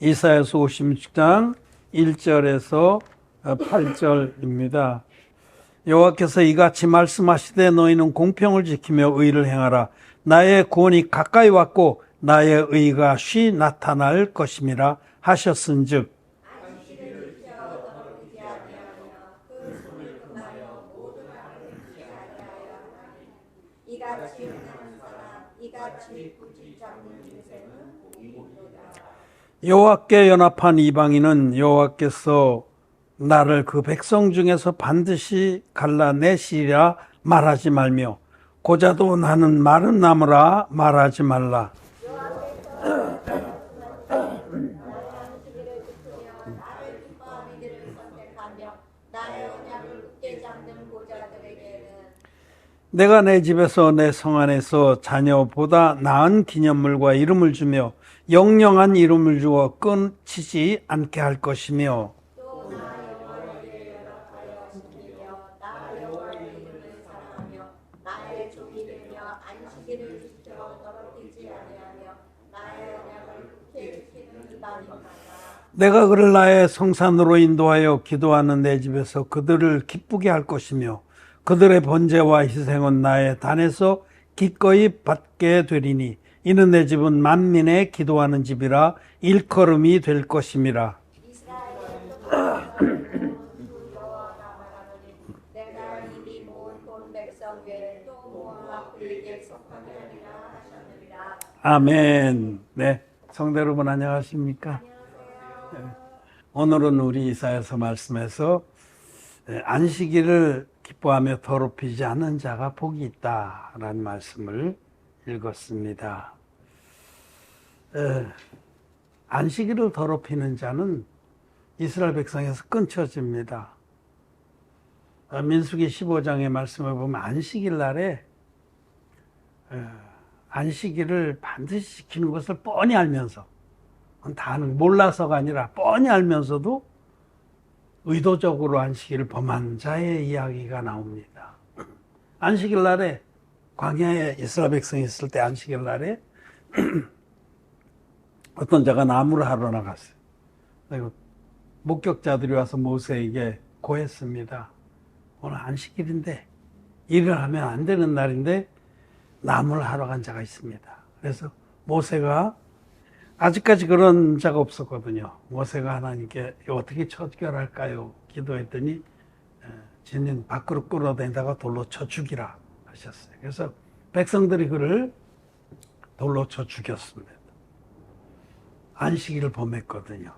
이사야서 56장 1절에서 8절입니다. 여호와께서 이같이 말씀하시되 너희는 공평을 지키며 의를 행하라. 나의 구원이 가까이 왔고 나의 의가 쉬 나타날 것임이라 하셨은즉 여호와께 연합한 이방인은 여호와께서 나를 그 백성 중에서 반드시 갈라내시리라 말하지 말며 고자도 나는 마른 나무라 말하지 말라. 내가 내 집에서 내 성 안에서 자녀보다 나은 기념물과 이름을 주며 영영한 이름을 주어 끊치지 않게 할 것이며 내가 그를 나의 성산으로 인도하여 기도하는 내 집에서 그들을 기쁘게 할 것이며 그들의 번제와 희생은 나의 단에서 기꺼이 받게 되리니 이는 내 집은 만민의 기도하는 집이라 일컬음이 될 것임이라. 아멘. 네, 성도 여러분 안녕하십니까? 오늘은 우리 이사야서 말씀에서 안식일을 기뻐하며 더럽히지 않는 자가 복이 있다라는 말씀을 읽었습니다. 안식일을 더럽히는 자는 이스라엘 백성에서 끊쳐집니다. 민수기 15장의 말씀을 보면 안식일 날에 안식일을 반드시 지키는 것을 뻔히 알면서 다는 몰라서가 아니라 뻔히 알면서도 의도적으로 안식일을 범한 자의 이야기가 나옵니다. 안식일 날에 광야에 이스라엘 백성이 있을 때 안식일 날에 어떤 자가 나무를 하러 나갔어요. 목격자들이 와서 모세에게 고했습니다. 오늘 안식일인데 일을 하면 안 되는 날인데 나무를 하러 간 자가 있습니다. 그래서 모세가 아직까지 그런 자가 없었거든요. 모세가 하나님께 어떻게 처결할까요? 기도했더니 진인 밖으로 끌어다니다가 돌로 쳐 죽이라 하셨어요. 그래서 백성들이 그를 돌로 쳐 죽였습니다. 안식일을 범했거든요.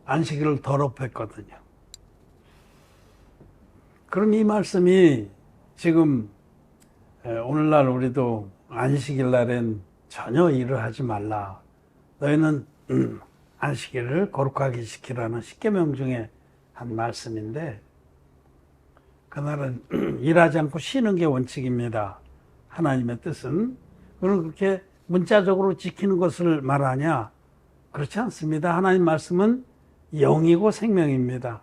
안식일을 더럽혔거든요. 그럼 이 말씀이 지금 오늘날 우리도 안식일 날엔 전혀 일을 하지 말라. 너희는 안식일을 거룩하게 지키라는 십계명 중에 한 말씀인데 그날은 일하지 않고 쉬는 게 원칙입니다. 하나님의 뜻은. 그럼 그렇게 문자적으로 지키는 것을 말하냐? 그렇지 않습니다. 하나님 말씀은 영이고 생명입니다.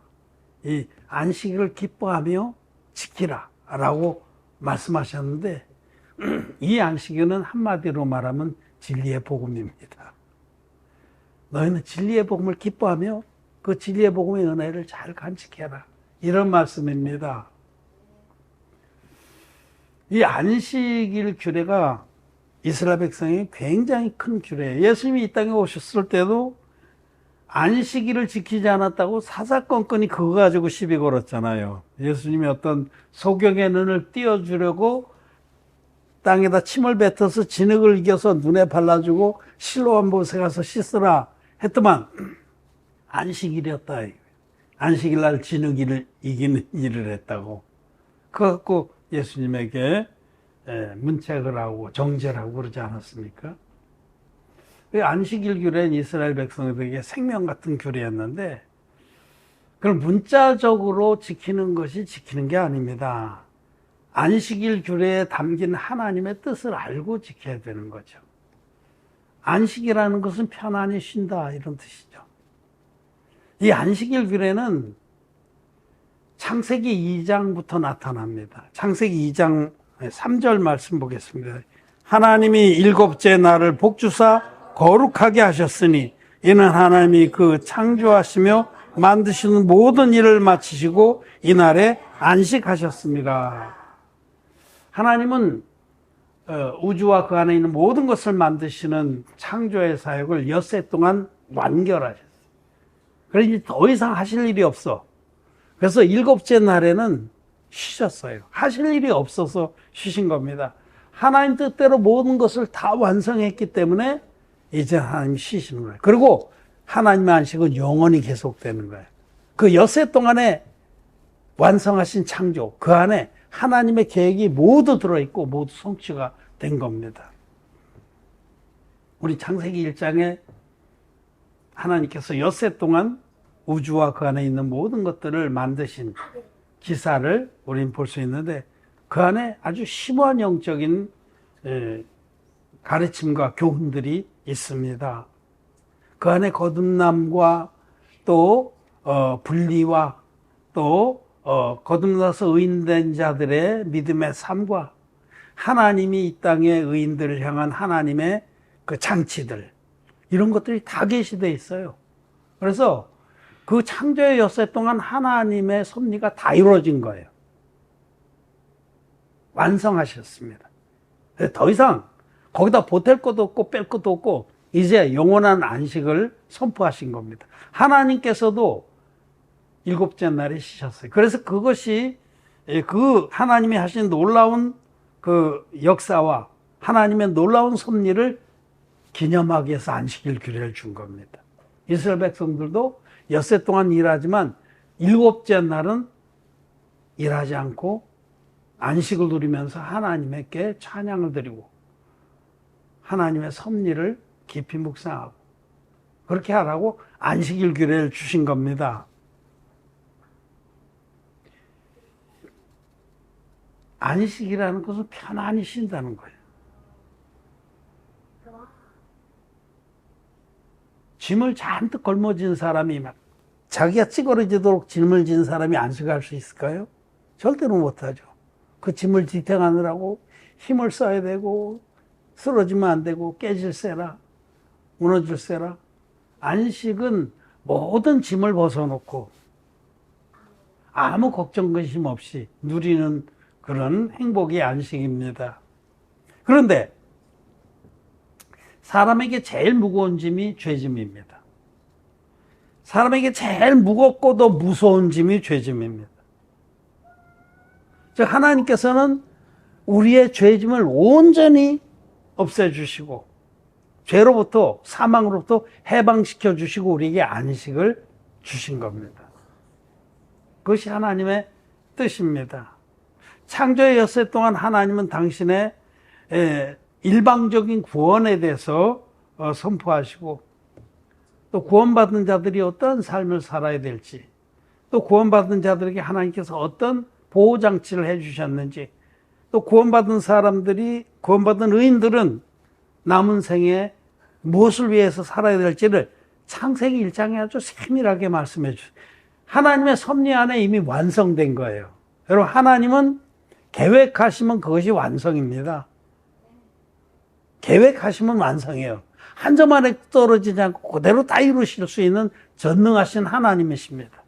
이 안식일을 기뻐하며 지키라 라고 말씀하셨는데 이 안식일은 한마디로 말하면 진리의 복음입니다. 너희는 진리의 복음을 기뻐하며 그 진리의 복음의 은혜를 잘 간직해라. 이런 말씀입니다. 이 안식일 규례가 이스라엘 백성이 굉장히 큰 규례예요. 예수님이 이 땅에 오셨을 때도 안식일을 지키지 않았다고 사사건건이 그거 가지고 시비 걸었잖아요. 예수님이 어떤 소경의 눈을 띄워주려고 땅에다 침을 뱉어서 진흙을 이겨서 눈에 발라주고 실로암 못에 가서 씻으라 했더만 안식일이었다. 안식일 날 진흙을 이기는 일을 했다고. 그거 갖고 예수님에게 문책을 하고 정죄를 하고 그러지 않았습니까? 안식일 규례는 이스라엘 백성들에게 생명 같은 규례였는데 그걸 문자적으로 지키는 것이 지키는 게 아닙니다. 안식일 규례에 담긴 하나님의 뜻을 알고 지켜야 되는 거죠. 안식이라는 것은 편안히 쉰다 이런 뜻이죠. 이 안식일 규례는 창세기 2장부터 나타납니다. 창세기 2장 3절 말씀 보겠습니다. 하나님이 일곱째 날을 복주사 거룩하게 하셨으니 이는 하나님이 그 창조하시며 만드시는 모든 일을 마치시고 이날에 안식하셨습니다. 하나님은 우주와 그 안에 있는 모든 것을 만드시는 창조의 사역을 엿새 동안 완결하셨어요. 그래서 이제 더 이상 하실 일이 없어. 그래서 일곱째 날에는 쉬셨어요. 하실 일이 없어서 쉬신 겁니다. 하나님 뜻대로 모든 것을 다 완성했기 때문에 이제 하나님이 쉬시는 거예요. 그리고 하나님의 안식은 영원히 계속되는 거예요. 그 엿새 동안에 완성하신 창조, 그 안에 하나님의 계획이 모두 들어있고 모두 성취가 된 겁니다. 우리 창세기 1장에 하나님께서 엿새 동안 우주와 그 안에 있는 모든 것들을 만드신 기사를 우리는 볼 수 있는데, 그 안에 아주 심오한 영적인 가르침과 교훈들이 있습니다. 그 안에 거듭남과 또 분리와 또 거듭나서 의인된 자들의 믿음의 삶과 하나님이 이 땅의 의인들을 향한 하나님의 그 장치들, 이런 것들이 다 계시되어 있어요. 그래서 그 창조의 엿새 동안 하나님의 섭리가 다 이루어진 거예요. 완성하셨습니다. 더 이상 거기다 보탤 것도 없고 뺄 것도 없고 이제 영원한 안식을 선포하신 겁니다. 하나님께서도 일곱째 날에 쉬셨어요. 그래서 그것이 그 하나님이 하신 놀라운 그 역사와 하나님의 놀라운 섭리를 기념하기 위해서 안식일 규례를 준 겁니다. 이스라엘 백성들도 엿새 동안 일하지만 일곱째 날은 일하지 않고 안식을 누리면서 하나님께 찬양을 드리고 하나님의 섭리를 깊이 묵상하고 그렇게 하라고 안식일 규례를 주신 겁니다. 안식이라는 것은 편안히 쉰다는 거예요. 짐을 잔뜩 걸머진 사람이 막 자기가 찌그러지도록 짐을 진 사람이 안식할 수 있을까요? 절대로 못하죠. 그 짐을 지탱하느라고 힘을 써야 되고 쓰러지면 안 되고 깨질세라 무너질세라. 안식은 모든 짐을 벗어놓고 아무 걱정 근심 없이 누리는 그런 행복이 안식입니다. 그런데 사람에게 제일 무거운 짐이 죄짐입니다. 사람에게 제일 무겁고도 무서운 짐이 죄짐입니다. 즉 하나님께서는 우리의 죄짐을 온전히 없애주시고 죄로부터 사망으로부터 해방시켜 주시고 우리에게 안식을 주신 겁니다. 그것이 하나님의 뜻입니다. 창조의 엿새 동안 하나님은 당신의 일방적인 구원에 대해서 선포하시고 또 구원받은 자들이 어떤 삶을 살아야 될지 또 구원받은 자들에게 하나님께서 어떤 보호장치를 해주셨는지 또 구원받은 사람들이 구원받은 의인들은 남은 생에 무엇을 위해서 살아야 될지를 창세기 1장에 아주 세밀하게 말씀해 주세요. 하나님의 섭리 안에 이미 완성된 거예요. 여러분 하나님은 계획하시면 그것이 완성입니다. 계획하시면 완성해요. 한 점 안에 떨어지지 않고 그대로 다 이루실 수 있는 전능하신 하나님이십니다.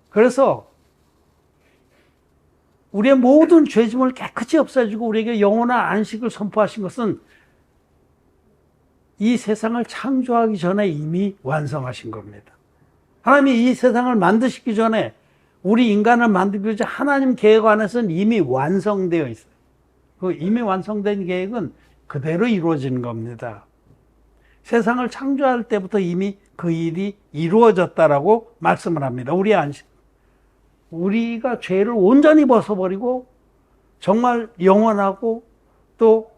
그래서 우리의 모든 죄짐을 깨끗이 없애주고 우리에게 영원한 안식을 선포하신 것은 이 세상을 창조하기 전에 이미 완성하신 겁니다. 하나님이 이 세상을 만드시기 전에 우리 인간을 만들기 전에 하나님 계획 안에서는 이미 완성되어 있어요. 그 이미 완성된 계획은 그대로 이루어지는 겁니다. 세상을 창조할 때부터 이미 그 일이 이루어졌다라고 말씀을 합니다. 우리의 안식. 우리가 죄를 온전히 벗어버리고 정말 영원하고 또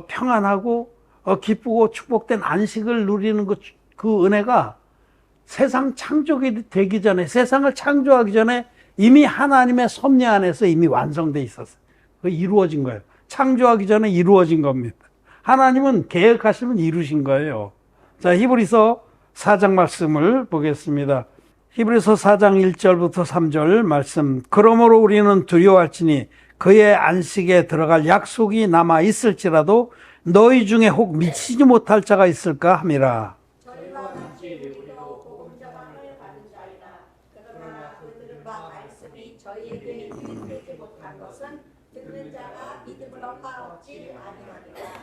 평안하고 기쁘고 축복된 안식을 누리는 그 은혜가 세상 창조가 되기 전에 세상을 창조하기 전에 이미 하나님의 섭리 안에서 이미 완성되어 있었어요. 그 이루어진 거예요. 창조하기 전에 이루어진 겁니다. 하나님은 계획하시면 이루신 거예요. 자, 히브리서 4장 말씀을 보겠습니다. 히브리서 4장 1절부터 3절 말씀. 그러므로 우리는 두려워할지니 그의 안식에 들어갈 약속이 남아 있을지라도 너희 중에 혹 미치지 못할 자가 있을까 함이라. 저희와 같이 우리도 복음 전함을 받은 자이다. 그러나 그들은 말씀이 저희에게 유익되지 못한 것은 듣는 자가 믿음으로 화 없지 아니하리라.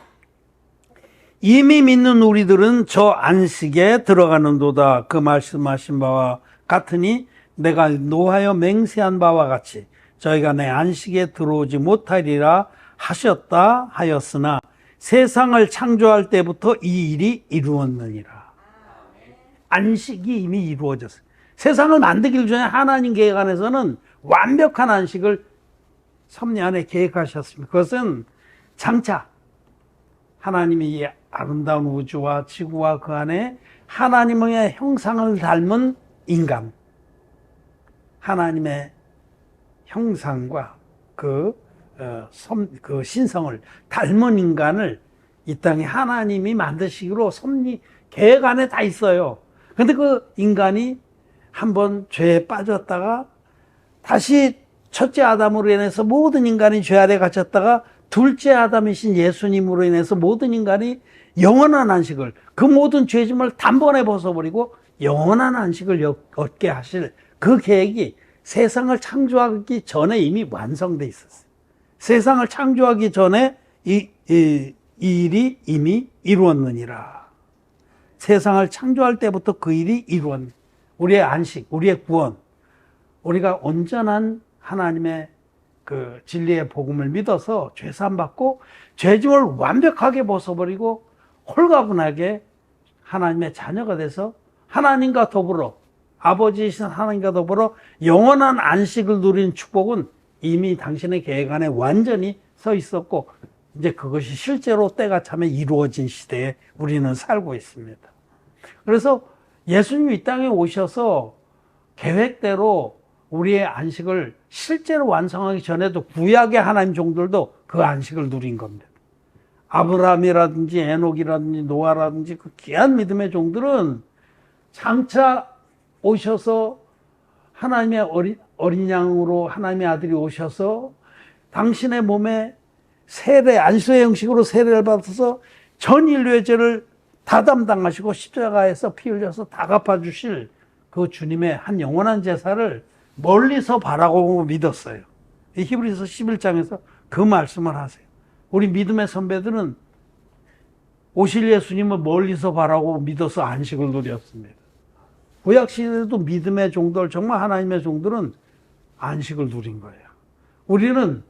이미 믿는 우리들은 저 안식에 들어가는도다. 그 말씀하신 바와 같으니 내가 노하여 맹세한 바와 같이 저희가 내 안식에 들어오지 못하리라 하셨다 하였으나 세상을 창조할 때부터 이 일이 이루었느니라. 안식이 이미 이루어졌어요. 세상을 만들기 전에 하나님 계획 안에서는 완벽한 안식을 섭리 안에 계획하셨습니다. 그것은 장차 하나님이 이 아름다운 우주와 지구와 그 안에 하나님의 형상을 닮은 인간, 하나님의 형상과 그 신성을 닮은 인간을 이 땅에 하나님이 만드시기로 섭리 계획 안에 다 있어요. 근데 그 인간이 한번 죄에 빠졌다가 다시 첫째 아담으로 인해서 모든 인간이 죄 아래 갇혔다가 둘째 아담이신 예수님으로 인해서 모든 인간이 영원한 안식을, 그 모든 죄짐을 단번에 벗어버리고 영원한 안식을 얻게 하실 그 계획이 세상을 창조하기 전에 이미 완성돼 있었어요. 세상을 창조하기 전에 이 일이 이미 이루었느니라. 세상을 창조할 때부터 그 일이 이루었느니라. 우리의 안식, 우리의 구원, 우리가 온전한 하나님의 그 진리의 복음을 믿어서 죄사함 받고 죄짐을 완벽하게 벗어버리고 홀가분하게 하나님의 자녀가 돼서 하나님과 더불어, 아버지이신 하나님과 더불어 영원한 안식을 누리는 축복은 이미 당신의 계획 안에 완전히 서 있었고, 이제 그것이 실제로 때가 차면 이루어진 시대에 우리는 살고 있습니다. 그래서 예수님이 이 땅에 오셔서 계획대로 우리의 안식을 실제로 완성하기 전에도 구약의 하나님 종들도 그 안식을 누린 겁니다. 아브라함이라든지 에녹이라든지 노아라든지 그 귀한 믿음의 종들은 장차 오셔서 하나님의 어린 양으로 하나님의 아들이 오셔서 당신의 몸에 세례, 안수의 형식으로 세례를 받아서 전 인류의 죄를 다 담당하시고 십자가에서 피 흘려서 다 갚아주실 그 주님의 한 영원한 제사를 멀리서 바라보고 믿었어요. 히브리서 11장에서 그 말씀을 하세요. 우리 믿음의 선배들은 오실 예수님을 멀리서 바라보고 믿어서 안식을 누렸습니다. 구약시대에도 믿음의 종들, 정말 하나님의 종들은 안식을 누린 거예요. 우리는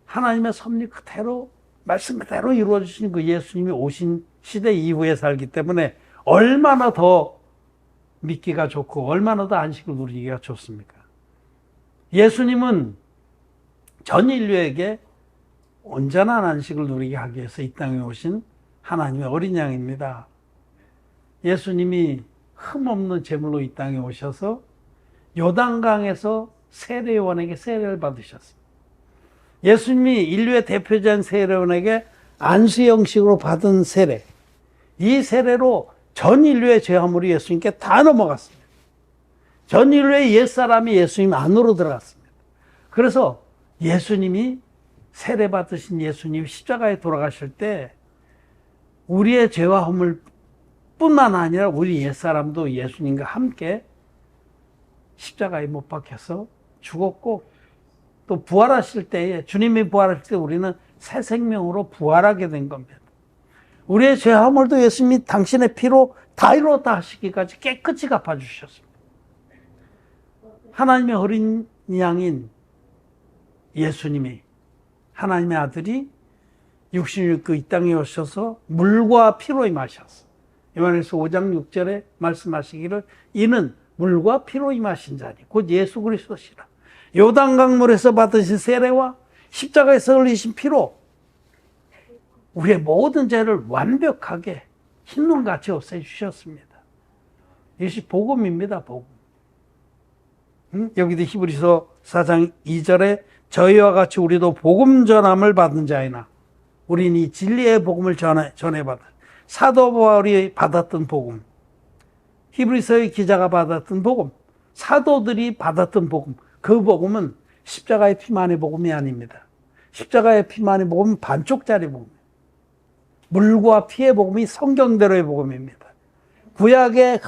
하나님의 섭리 그대로, 말씀 그대로 이루어지신 그 예수님이 오신 시대 이후에 살기 때문에 얼마나 더 믿기가 좋고 얼마나 더 안식을 누리기가 좋습니까? 예수님은 전 인류에게 온전한 안식을 누리게 하기 위해서 이 땅에 오신 하나님의 어린 양입니다. 예수님이 흠없는 제물로 이 땅에 오셔서 요단강에서 세례요한에게 세례를 받으셨습니다. 예수님이 인류의 대표자인 세례요한에게 안수 형식으로 받은 세례, 이 세례로 전 인류의 죄화물이 예수님께 다 넘어갔습니다. 전 인류의 옛사람이 예수님 안으로 들어갔습니다. 그래서 예수님이 세례 받으신 예수님이 십자가에 돌아가실 때 우리의 죄와 허물 뿐만 아니라 우리 옛사람도 예수님과 함께 십자가에 못 박혀서 죽었고, 또 부활하실 때에, 주님이 부활하실 때 우리는 새 생명으로 부활하게 된 겁니다. 우리의 죄 허물도 예수님이 당신의 피로 다 이루었다 하시기까지 깨끗이 갚아주셨습니다. 하나님의 어린 양인 예수님이, 하나님의 아들이 66그 이 땅에 오셔서 물과 피로 임하셨어. 요한일서 5장 6절에 말씀하시기를 이는 물과 피로 임하신 자니 곧 예수 그리스도시라. 요단강물에서 받으신 세례와 십자가에서 흘리신 피로 우리의 모든 죄를 완벽하게 흰눈같이 없애주셨습니다. 이것이 복음입니다. 복음. 여기도 히브리서 4장 2절에 저희와 같이 우리도 복음 전함을 받은 자이나, 우리는 이 진리의 복음을 전해받은 사도 바울이 받았던 복음, 히브리서의 기자가 받았던 복음, 사도들이 받았던 복음, 그 복음은 십자가의 피만의 복음이 아닙니다. 십자가의 피만의 복음은 반쪽짜리 복음이에요. 물과 피의 복음이 성경대로의 복음입니다. 구약의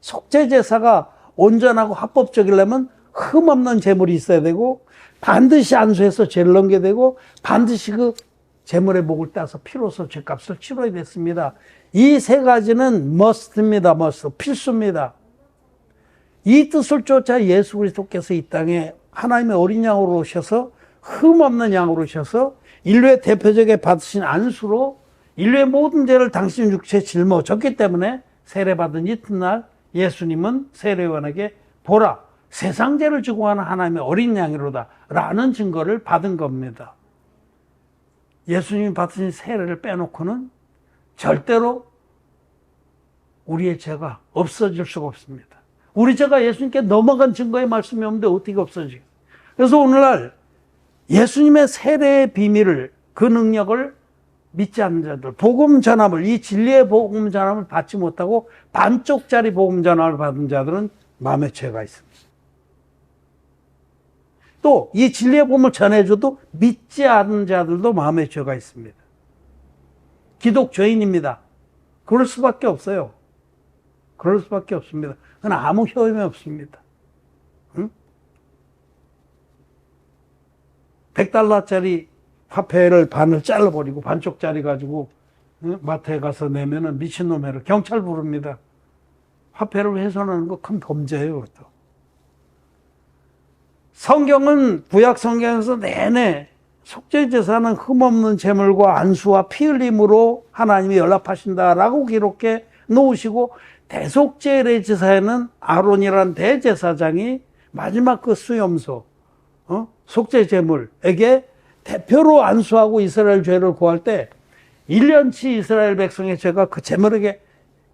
속죄제사가 온전하고 합법적이려면 흠없는 제물이 있어야 되고 반드시 안수해서 죄를 넘게 되고 반드시 그 제물의 목을 따서 피로서 죄값을 치러야 됐습니다. 이 세 가지는 must입니다. must. 필수입니다. 이 뜻을 쫓아 예수 그리스도께서 이 땅에 하나님의 어린 양으로 오셔서 흠없는 양으로 오셔서 인류의 대표적인 받으신 안수로 인류의 모든 죄를 당신 육체에 짊어졌기 때문에 세례받은 이튿날 예수님은 세례요한에게 보라 세상 죄를 지고 가는 하나님의 어린 양이로다 라는 증거를 받은 겁니다. 예수님이 받으신 세례를 빼놓고는 절대로 우리의 죄가 없어질 수가 없습니다. 우리 죄가 예수님께 넘어간 증거의 말씀이 없는데 어떻게 없어지겠어요? 그래서 오늘날 예수님의 세례의 비밀을, 그 능력을 믿지 않는 자들, 복음 전함을, 이 진리의 복음 전함을 받지 못하고 반쪽짜리 복음 전함을 받은 자들은 마음의 죄가 있습니다. 또 이 진리의 복음을 전해줘도 믿지 않는 자들도 마음의 죄가 있습니다. 기독죄인입니다. 그럴 수밖에 없어요. 그럴 수밖에 없습니다. 그건 아무 효험이 없습니다. 응? $100짜리 화폐를 반을 잘라버리고 반쪽짜리 가지고 마트에 가서 내면은 미친놈이라 경찰 부릅니다. 화폐를 훼손하는 거 큰 범죄예요. 그것도. 성경은 구약 성경에서 내내 속죄제사는 흠없는 제물과 안수와 피 흘림으로 하나님이 연락하신다라고 기록해 놓으시고 대속죄의 제사에는 아론이라는 대제사장이 마지막 그 수염소 속죄제물에게 대표로 안수하고 이스라엘 죄를 구할 때 1년치 이스라엘 백성의 죄가 그 제물에게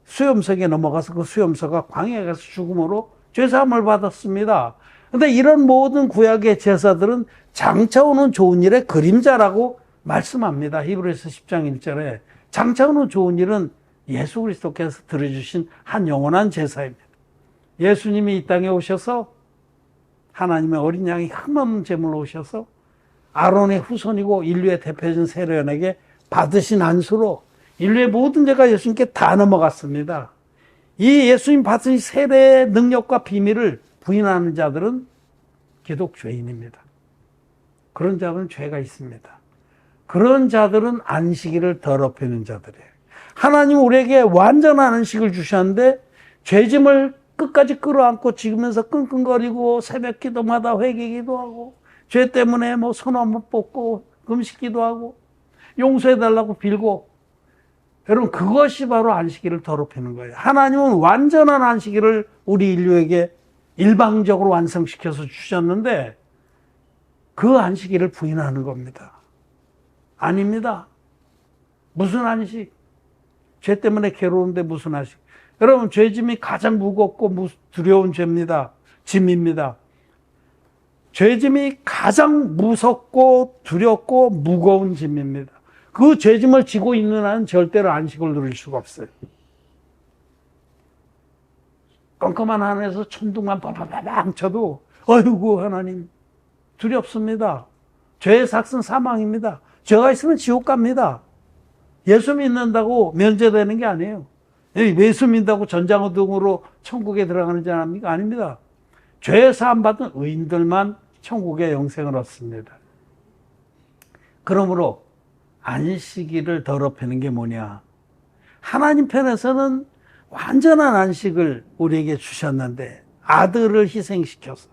수염석에 넘어가서 그 수염소가 광야에 가서 죽음으로 죄사함을 받았습니다. 그런데 이런 모든 구약의 제사들은 장차 오는 좋은 일의 그림자라고 말씀합니다. 히브리서 10장 1절에 장차 오는 좋은 일은 예수 그리스도께서 드려주신 한 영원한 제사입니다. 예수님이 이 땅에 오셔서 하나님의 어린 양이 흠없는 제물로 오셔서 아론의 후손이고 인류의 대표적인 세례요한에게 받으신 안수로 인류의 모든 죄가 예수님께 다 넘어갔습니다. 이 예수님 받으신 세례의 능력과 비밀을 부인하는 자들은 기독죄인입니다. 그런 자들은 죄가 있습니다. 그런 자들은 안식일을 더럽히는 자들이에요. 하나님 우리에게 완전한 안식을 주셨는데 죄짐을 끝까지 끌어안고 지으면서 끙끙거리고 새벽 기도마다 회개기도 하고 죄 때문에 뭐 손 한번 뽑고 금식기도 하고 용서해달라고 빌고 여러분 그것이 바로 안식일을 더럽히는 거예요. 하나님은 완전한 안식일을 우리 인류에게 일방적으로 완성시켜서 주셨는데 그 안식일을 부인하는 겁니다. 아닙니다. 무슨 안식? 죄 때문에 괴로운데 무슨 안식? 여러분 죄짐이 가장 무겁고 두려운 죄입니다. 짐입니다. 죄짐이 가장 무섭고 두렵고 무거운 짐입니다. 그 죄짐을 지고 있는 한은 절대로 안식을 누릴 수가 없어요. 껌껌한 하늘에서 천둥만 빠바바방 쳐도 어이구 하나님 두렵습니다. 죄의 삭은 사망입니다. 죄가 있으면 지옥 갑니다. 예수 믿는다고 면제되는 게 아니에요. 예수 믿는다고 전장어등으로 천국에 들어가는 줄 압니까? 아닙니다. 죄 사함 받은 의인들만 천국의 영생을 얻습니다. 그러므로 안식일을 더럽히는 게 뭐냐? 하나님 편에서는 완전한 안식을 우리에게 주셨는데 아들을 희생시켜서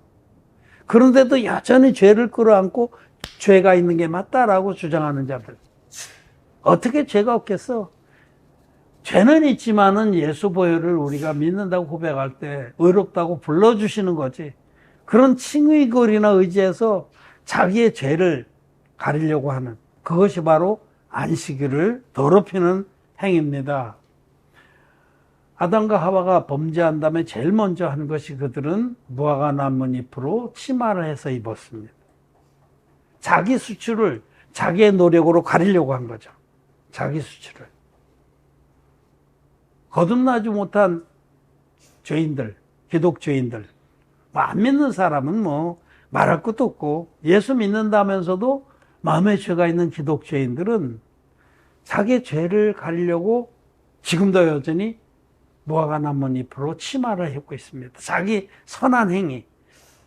그런데도 여전히 죄를 끌어안고 죄가 있는 게 맞다라고 주장하는 자들. 어떻게 죄가 없겠어? 죄는 있지만은 예수 보혈을 우리가 믿는다고 고백할 때 의롭다고 불러주시는 거지. 그런 칭의글이나 의지해서 자기의 죄를 가리려고 하는 그것이 바로 안식일을 더럽히는 행위입니다. 아담과 하와가 범죄한 다음에 제일 먼저 한 것이 그들은 무화과 나뭇잎으로 치마를 해서 입었습니다. 자기 수출을 자기의 노력으로 가리려고 한 거죠. 자기 수출을. 거듭나지 못한 죄인들, 기독죄인들, 안 믿는 사람은 뭐 말할 것도 없고 예수 믿는다면서도 마음의 죄가 있는 기독죄인들은 자기의 죄를 가리려고 지금도 여전히 무화과 나뭇잎으로 치마를 입고 있습니다. 자기 선한 행위.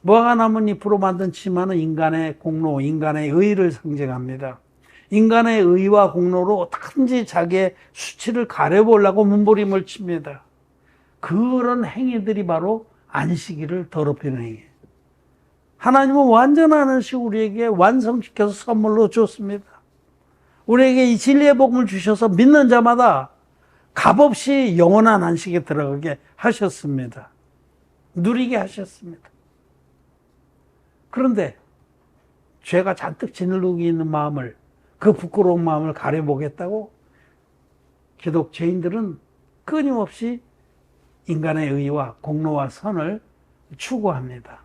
무화과 나뭇잎으로 만든 치마는 인간의 공로, 인간의 의를 상징합니다. 인간의 의와 공로로 어떻게든지 자기의 수치를 가려보려고 몸부림을 칩니다. 그런 행위들이 바로 안식일을 더럽히는 행위예요. 하나님은 완전한 안식 우리에게 완성시켜서 선물로 줬습니다. 우리에게 이 진리의 복음을 주셔서 믿는 자마다 값없이 영원한 안식에 들어가게 하셨습니다. 누리게 하셨습니다. 그런데 죄가 잔뜩 짓누르고 있는 마음을, 그 부끄러운 마음을 가려보겠다고 기독죄인들은 끊임없이 인간의 의와 공로와 선을 추구합니다.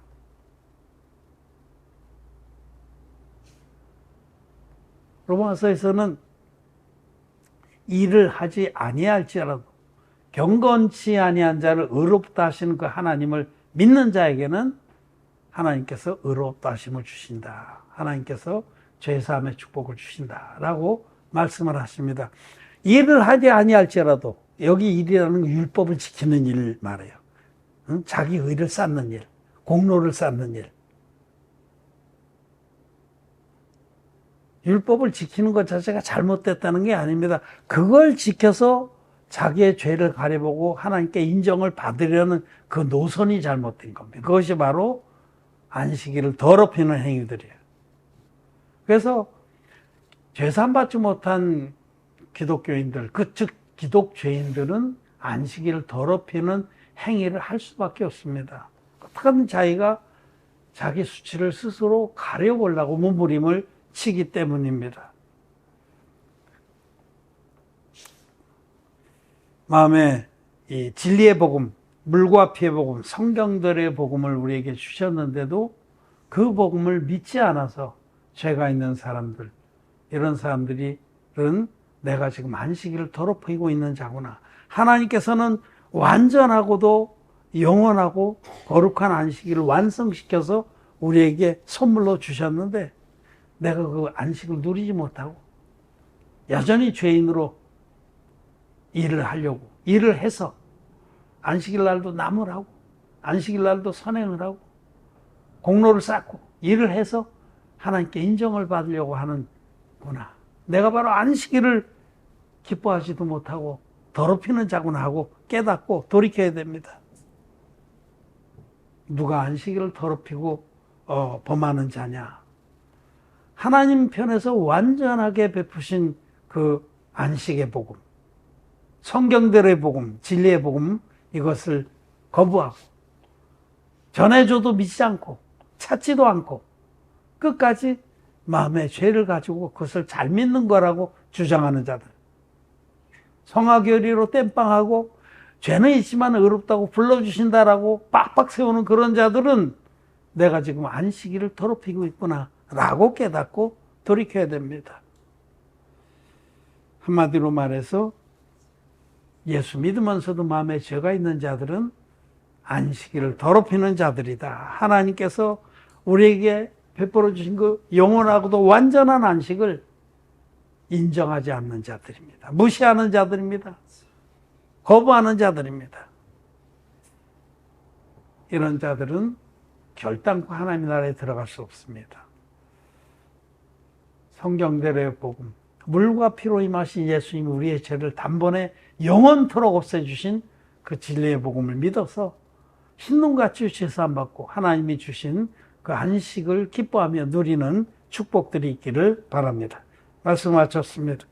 로마서에서는 일을 하지 아니할지라도 경건치 아니한 자를 의롭다 하시는 그 하나님을 믿는 자에게는 하나님께서 의롭다 하심을 주신다. 하나님께서 죄사함의 축복을 주신다라고 말씀을 하십니다. 일을 하지 아니할지라도, 여기 일이라는 건 율법을 지키는 일 말이에요. 자기 의를 쌓는 일, 공로를 쌓는 일. 율법을 지키는 것 자체가 잘못됐다는 게 아닙니다. 그걸 지켜서 자기의 죄를 가려보고 하나님께 인정을 받으려는 그 노선이 잘못된 겁니다. 그것이 바로 안식일을 더럽히는 행위들이에요. 그래서 죄산받지 못한 기독교인들, 즉 기독죄인들은 안식일을 더럽히는 행위를 할 수밖에 없습니다. 어떻게든 자기가 자기 수치를 스스로 가려보려고 몸부림을 치기 때문입니다. 마음에 이 진리의 복음, 물과 피의 복음, 성경들의 복음을 우리에게 주셨는데도 그 복음을 믿지 않아서 죄가 있는 사람들, 이런 사람들은 내가 지금 안식일을 더럽히고 있는 자구나. 하나님께서는 완전하고도 영원하고 거룩한 안식일을 완성시켜서 우리에게 선물로 주셨는데 내가 그 안식을 누리지 못하고 여전히 죄인으로 일을 하려고, 일을 해서 안식일 날도 남을 하고 안식일 날도 선행을 하고 공로를 쌓고 일을 해서 하나님께 인정을 받으려고 하는구나. 내가 바로 안식일을 기뻐하지도 못하고 더럽히는 자구나 하고 깨닫고 돌이켜야 됩니다. 누가 안식일을 더럽히고 범하는 자냐? 하나님 편에서 완전하게 베푸신 그 안식의 복음, 성경들의 복음, 진리의 복음, 이것을 거부하고 전해줘도 믿지 않고 찾지도 않고 끝까지 마음의 죄를 가지고 그것을 잘 믿는 거라고 주장하는 자들, 성화교리로 땜빵하고 죄는 있지만 의롭다고 불러주신다라고 빡빡 세우는 그런 자들은 내가 지금 안식일을 더럽히고 있구나 라고 깨닫고 돌이켜야 됩니다. 한마디로 말해서 예수 믿으면서도 마음에 죄가 있는 자들은 안식일을 더럽히는 자들이다. 하나님께서 우리에게 베풀어 주신 그 영원하고도 완전한 안식을 인정하지 않는 자들입니다. 무시하는 자들입니다. 거부하는 자들입니다. 이런 자들은 결단코 하나님의 나라에 들어갈 수 없습니다. 성경대로의 복음, 물과 피로 임하신 예수님이 우리의 죄를 단번에 영원토록 없애주신 그 진리의 복음을 믿어서 흰눈같이 죄사함 받고 하나님이 주신 그 안식을 기뻐하며 누리는 축복들이 있기를 바랍니다. 말씀 마쳤습니다.